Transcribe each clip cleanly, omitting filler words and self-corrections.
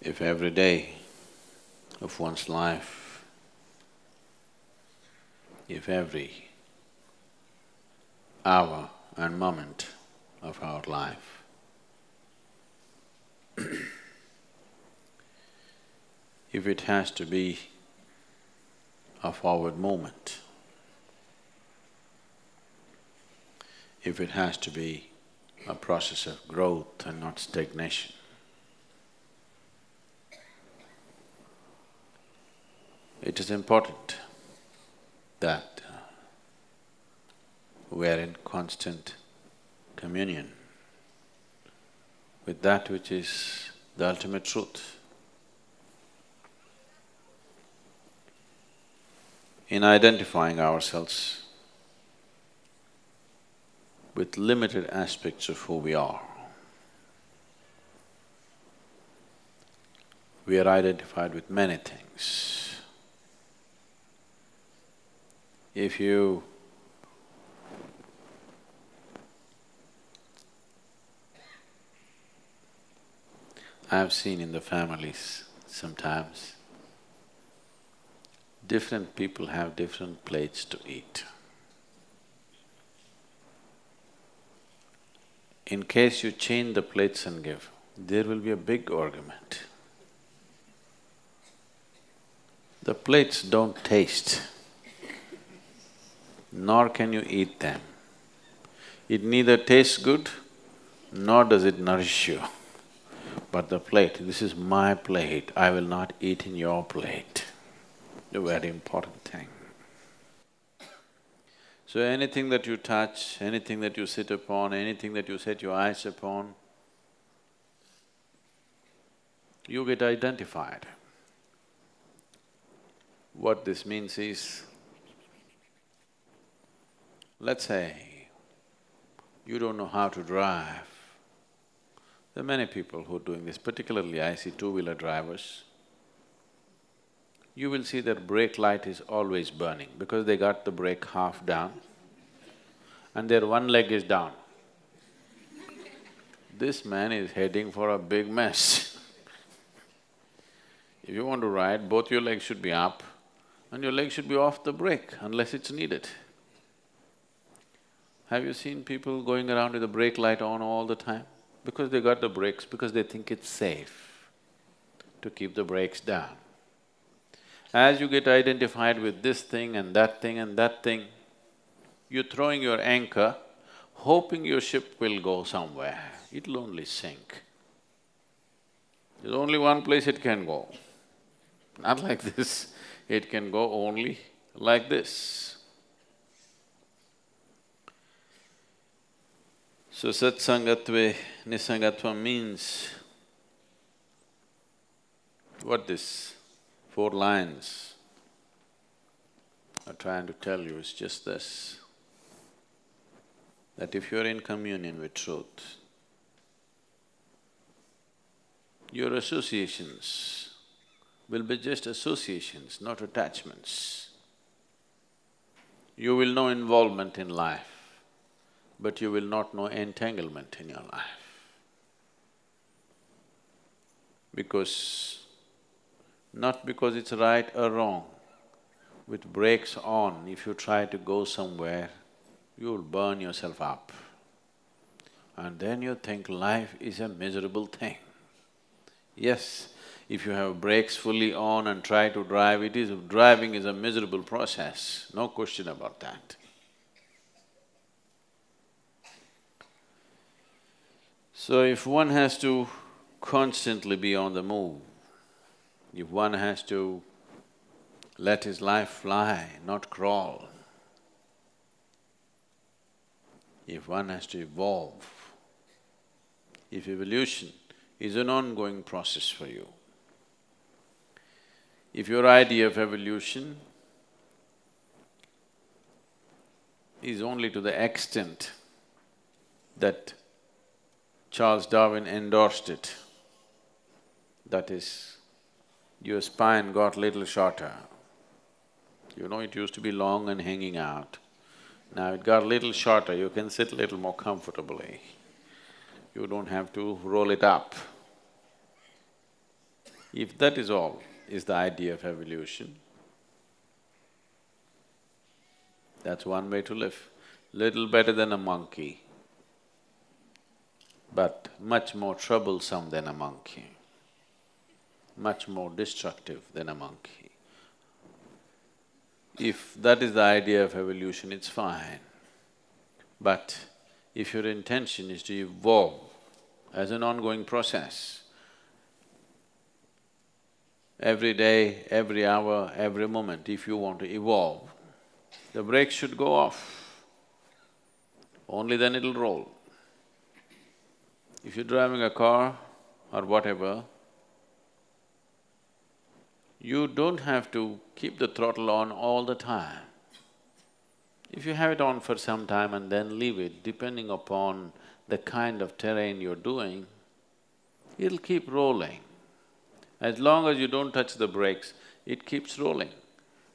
If every day of one's life, if every hour and moment of our life if it has to be a forward movement, if it has to be a process of growth and not stagnation, it is important that we are in constant communion with that which is the ultimate truth. In identifying ourselves with limited aspects of who we are, we are identified with many things. If you I've seen in the families sometimes, different people have different plates to eat. In case you change the plates and give, there will be a big argument. The plates don't taste, nor can you eat them. It neither tastes good, nor does it nourish you. But the plate, this is my plate, I will not eat in your plate. A very important thing. So anything that you touch, anything that you sit upon, anything that you set your eyes upon, you get identified. What this means is, let's say, you don't know how to drive. There are many people who are doing this, particularly I see two-wheeler drivers. You will see their brake light is always burning because they got the brake half down and their one leg is down. This man is heading for a big mess. If you want to ride, both your legs should be up and your leg should be off the brake unless it's needed. Have you seen people going around with the brake light on all the time? Because they got the brakes, because they think it's safe to keep the brakes down. As you get identified with this thing and that thing and that thing, you're throwing your anchor, hoping your ship will go somewhere. It'll only sink. There's only one place it can go. Not like this, it can go only like this. So satsangatve nisangatva means, what this 4 lines are trying to tell you is just this, that if you're in communion with truth, your associations will be just associations, not attachments. You will know involvement in life, but you will not know entanglement in your life. Not because it's right or wrong, with brakes on, if you try to go somewhere, you will burn yourself up. And then you think life is a miserable thing. Yes, if you have brakes fully on and try to drive, driving is a miserable process, no question about that. So if one has to constantly be on the move, if one has to let his life fly, not crawl, if one has to evolve, if evolution is an ongoing process for you, if your idea of evolution is only to the extent that Charles Darwin endorsed it, that is, your spine got little shorter. You know, it used to be long and hanging out. Now it got little shorter, you can sit little more comfortably. You don't have to roll it up. If that is all is the idea of evolution, that's one way to live. Little better than a monkey, but much more troublesome than a monkey, much more destructive than a monkey. If that is the idea of evolution, it's fine. But if your intention is to evolve as an ongoing process, every day, every hour, every moment, if you want to evolve, the brakes should go off. Only then it'll roll. If you're driving a car or whatever, you don't have to keep the throttle on all the time. If you have it on for some time and then leave it, depending upon the kind of terrain you're doing, it'll keep rolling. As long as you don't touch the brakes, it keeps rolling.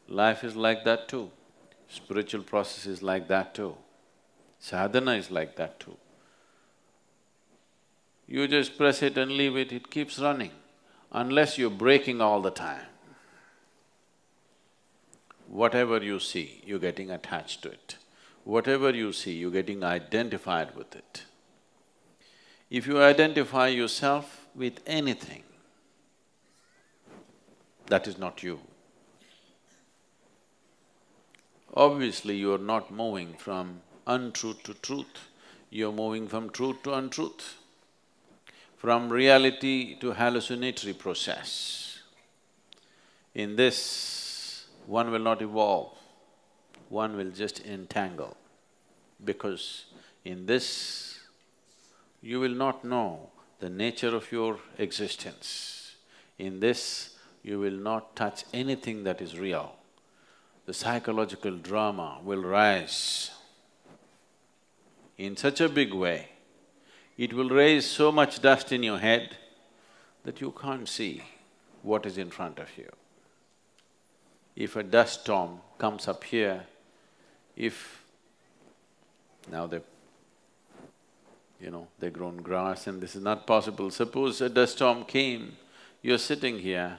Life is like that too. Spiritual process is like that too. Sadhana is like that too. You just press it and leave it, it keeps running, unless you're braking all the time. Whatever you see, you're getting attached to it. Whatever you see, you're getting identified with it. If you identify yourself with anything, that is not you. Obviously, you're not moving from untruth to truth, you're moving from truth to untruth, from reality to hallucinatory process. In this, one will not evolve, one will just entangle, because in this, you will not know the nature of your existence. In this, you will not touch anything that is real. The psychological drama will rise in such a big way, it will raise so much dust in your head that you can't see what is in front of you. If a dust storm comes up here, if… now they've grown grass and this is not possible. Suppose a dust storm came, you're sitting here,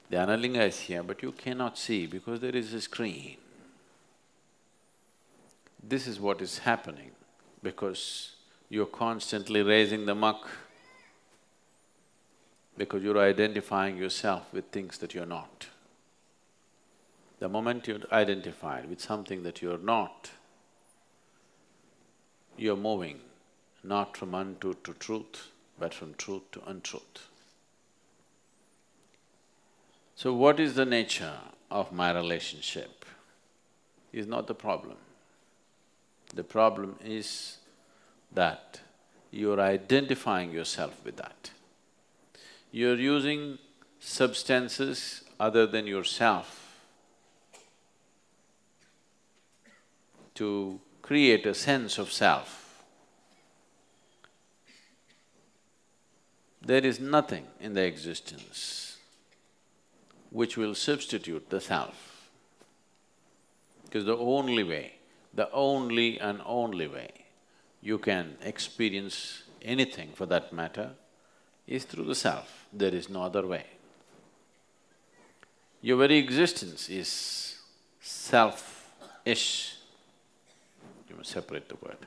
the analinga is here, but you cannot see because there is a screen. This is what is happening because you're constantly raising the muck, because you're identifying yourself with things that you're not. The moment you're identified with something that you're not, you're moving not from untruth to truth, but from truth to untruth. So what is the nature of my relationship is not the problem. The problem is that you're identifying yourself with that. You're using substances other than yourself to create a sense of self. There is nothing in the existence which will substitute the self. Because the only way, the only and only way you can experience anything for that matter is through the self. There is no other way. Your very existence is self-ish. You must separate the word.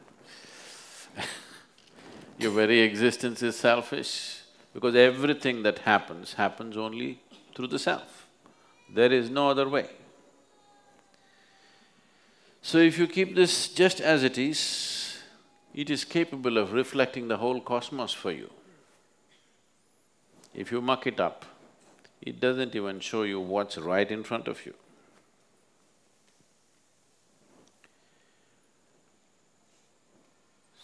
Your very existence is selfish because everything that happens only through the self. There is no other way. So if you keep this just as it is capable of reflecting the whole cosmos for you. If you muck it up, it doesn't even show you what's right in front of you.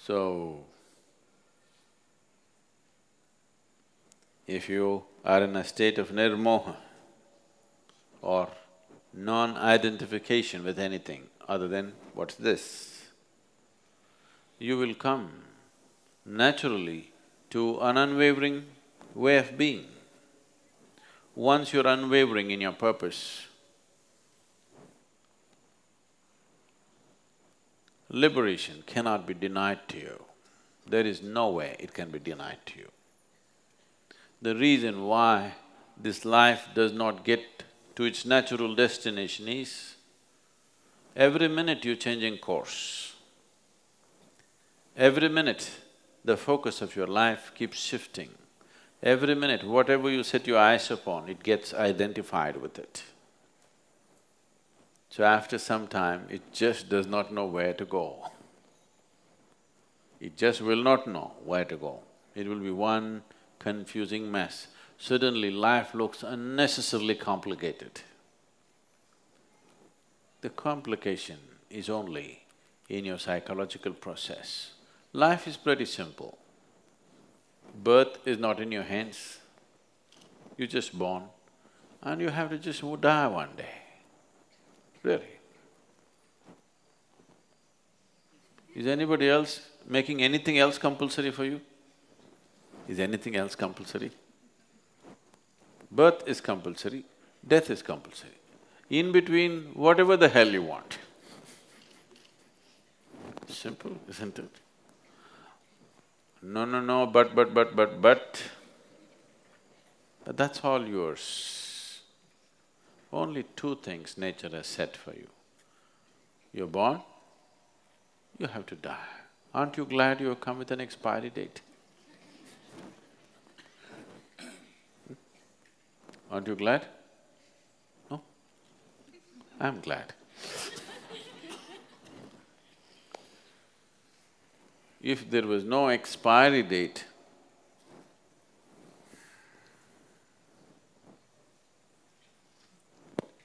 So, if you are in a state of nirmoha or non-identification with anything other than what's this, you will come naturally to an unwavering way of being. Once you're unwavering in your purpose, liberation cannot be denied to you. There is no way it can be denied to you. The reason why this life does not get to its natural destination is, every minute you're changing course. Every minute, the focus of your life keeps shifting. Every minute, whatever you set your eyes upon, it gets identified with it. So after some time, it just does not know where to go. It just will not know where to go. It will be one confusing mess. Suddenly life looks unnecessarily complicated. The complication is only in your psychological process. Life is pretty simple. Birth is not in your hands. You're just born and you have to just die one day. Really. Is anybody else making anything else compulsory for you? Is anything else compulsory? Birth is compulsory, death is compulsory. In between, whatever the hell you want. Simple, isn't it? No, but. That's all yours. Only two things nature has set for you. You're born, you have to die. Aren't you glad you have come with an expiry date? Aren't you glad? No? I'm glad. If there was no expiry date,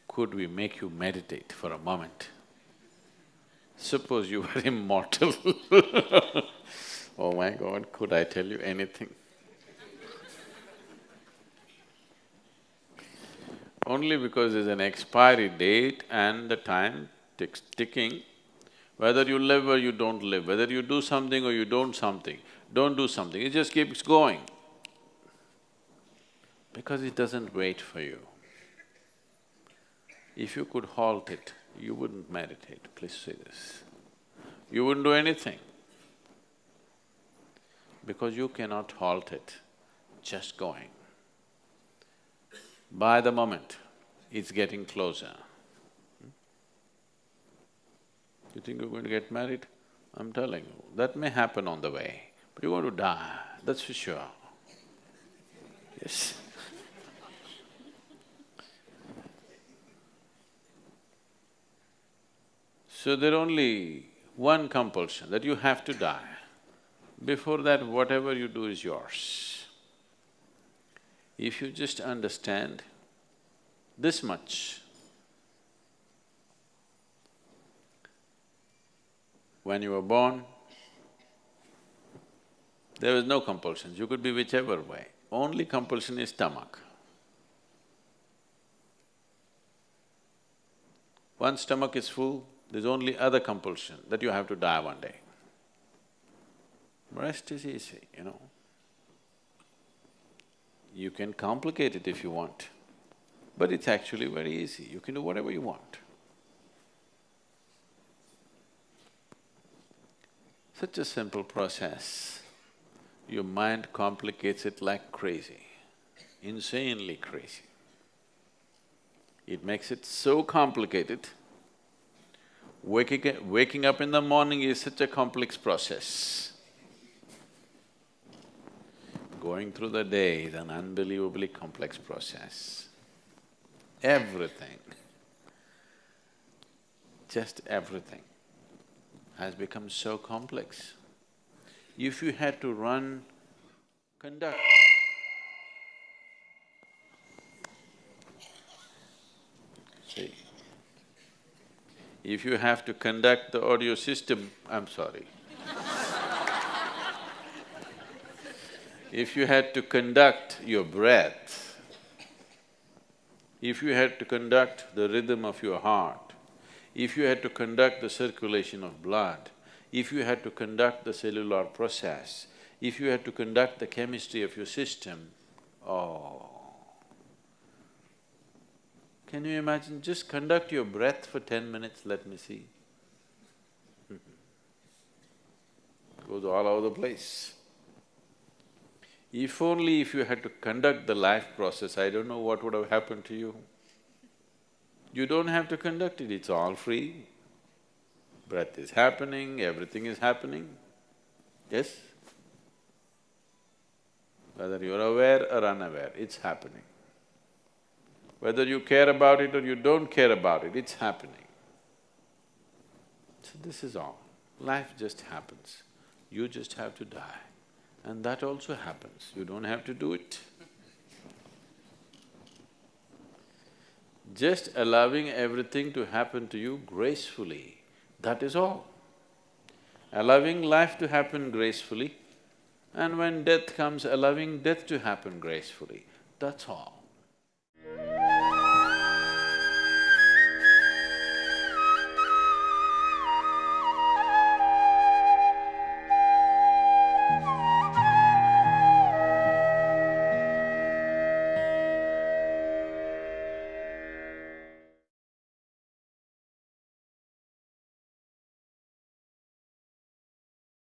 could we make you meditate for a moment? Suppose you were immortal oh my God, could I tell you anything? Only because there's an expiry date and the time ticking, whether you live or you don't live, whether you do something or you don't do something, it just keeps going. Because it doesn't wait for you. If you could halt it, you wouldn't meditate, please say this. You wouldn't do anything. Because you cannot halt it, just going. By the moment, it's getting closer. You think you're going to get married? I'm telling you, that may happen on the way, but you're going to die, that's for sure. Yes. So there's only one compulsion, that you have to die. Before that, whatever you do is yours. If you just understand this much, when you were born, there was no compulsions, you could be whichever way. Only compulsion is stomach. Once stomach is full, there's only other compulsion, that you have to die one day. Rest is easy, you know. You can complicate it if you want, but it's actually very easy, you can do whatever you want. Such a simple process, your mind complicates it like crazy, insanely crazy. It makes it so complicated. Waking up in the morning is such a complex process. Going through the day is an unbelievably complex process. Everything, just everything has become so complex. If you had to conduct… See, if you have to conduct the audio system, I'm sorry. If you had to conduct your breath, if you had to conduct the rhythm of your heart, if you had to conduct the circulation of blood, if you had to conduct the cellular process, if you had to conduct the chemistry of your system, oh… Can you imagine, just conduct your breath for 10 minutes, let me see. Goes all over the place. If only if you had to conduct the life process, I don't know what would have happened to you. You don't have to conduct it, it's all free. Breath is happening, everything is happening, yes? Whether you're aware or unaware, it's happening. Whether you care about it or you don't care about it, it's happening. So this is all. Life just happens. You just have to die. And that also happens, you don't have to do it. Just allowing everything to happen to you gracefully, that is all. Allowing life to happen gracefully, and when death comes, allowing death to happen gracefully, that's all.